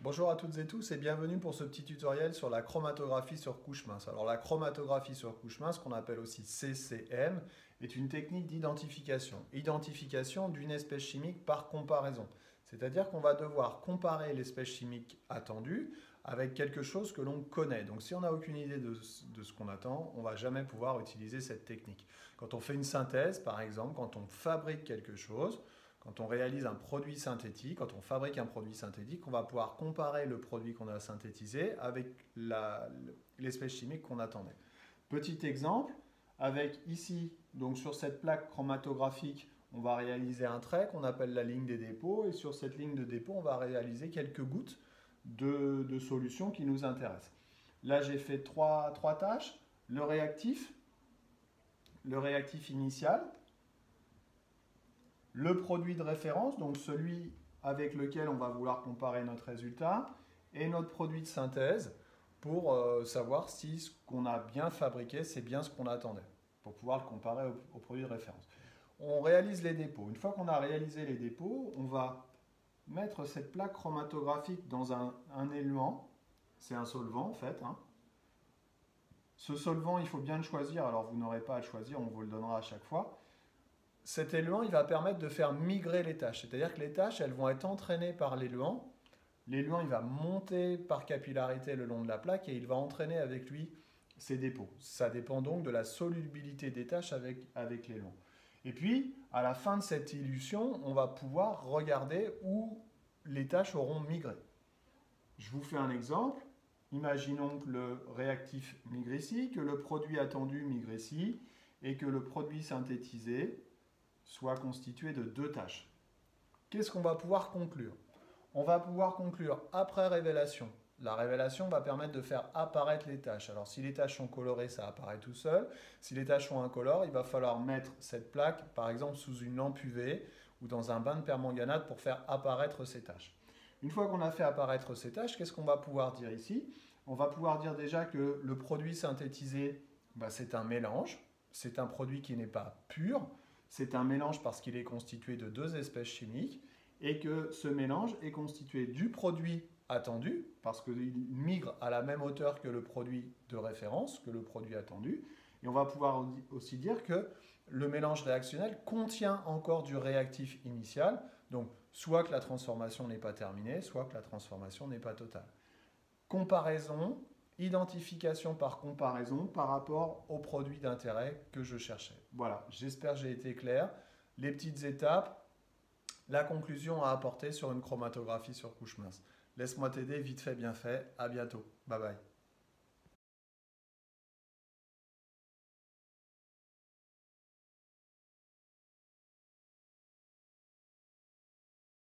Bonjour à toutes et tous et bienvenue pour ce petit tutoriel sur la chromatographie sur couche mince. Alors la chromatographie sur couche mince, qu'on appelle aussi CCM, est une technique d'identification. Identification d'une espèce chimique par comparaison. C'est-à-dire qu'on va devoir comparer l'espèce chimique attendue avec quelque chose que l'on connaît. Donc si on n'a aucune idée de ce qu'on attend, on ne va jamais pouvoir utiliser cette technique. Quand on fait une synthèse, par exemple, quand on fabrique quelque chose, quand on réalise un produit synthétique, quand on fabrique un produit synthétique, on va pouvoir comparer le produit qu'on a synthétisé avec l'espèce chimique qu'on attendait. Petit exemple, avec ici, donc sur cette plaque chromatographique, on va réaliser un trait qu'on appelle la ligne des dépôts, et sur cette ligne de dépôt, on va réaliser quelques gouttes de solution qui nous intéressent. Là, j'ai fait trois tâches. Le réactif initial, le produit de référence, donc celui avec lequel on va vouloir comparer notre résultat, et notre produit de synthèse pour savoir si ce qu'on a bien fabriqué, c'est bien ce qu'on attendait, pour pouvoir le comparer au produit de référence. On réalise les dépôts. Une fois qu'on a réalisé les dépôts, on va mettre cette plaque chromatographique dans un éluant. C'est un solvant en fait. Ce solvant, il faut bien le choisir. Alors vous n'aurez pas à le choisir, on vous le donnera à chaque fois. Cet éluant, il va permettre de faire migrer les tâches. C'est-à-dire que les tâches, elles vont être entraînées par l'éluant. L'éluant, il va monter par capillarité le long de la plaque et il va entraîner avec lui ses dépôts. Ça dépend donc de la solubilité des tâches avec l'éluant. Et puis, à la fin de cette illusion, on va pouvoir regarder où les tâches auront migré. Je vous fais un exemple. Imaginons que le réactif migre ici, que le produit attendu migre ici, et que le produit synthétisé soit constitué de deux tâches. Qu'est-ce qu'on va pouvoir conclure? On va pouvoir conclure après révélation. La révélation va permettre de faire apparaître les tâches. Alors si les tâches sont colorées, ça apparaît tout seul. Si les tâches sont incolores, il va falloir mettre cette plaque, par exemple, sous une lampe UV ou dans un bain de permanganate pour faire apparaître ces tâches. Une fois qu'on a fait apparaître ces tâches, qu'est-ce qu'on va pouvoir dire ici? On va pouvoir dire déjà que le produit synthétisé, c'est un mélange. C'est un produit qui n'est pas pur. C'est un mélange parce qu'il est constitué de deux espèces chimiques et que ce mélange est constitué du produit attendu, parce qu'il migre à la même hauteur que le produit de référence, que le produit attendu. Et on va pouvoir aussi dire que le mélange réactionnel contient encore du réactif initial, donc soit que la transformation n'est pas terminée, soit que la transformation n'est pas totale. Comparaison, identification par comparaison par rapport au produit d'intérêt que je cherchais. Voilà, j'espère que j'ai été clair. Les petites étapes, la conclusion à apporter sur une chromatographie sur couche mince. Laisse-moi t'aider, vite fait, bien fait. À bientôt. Bye bye.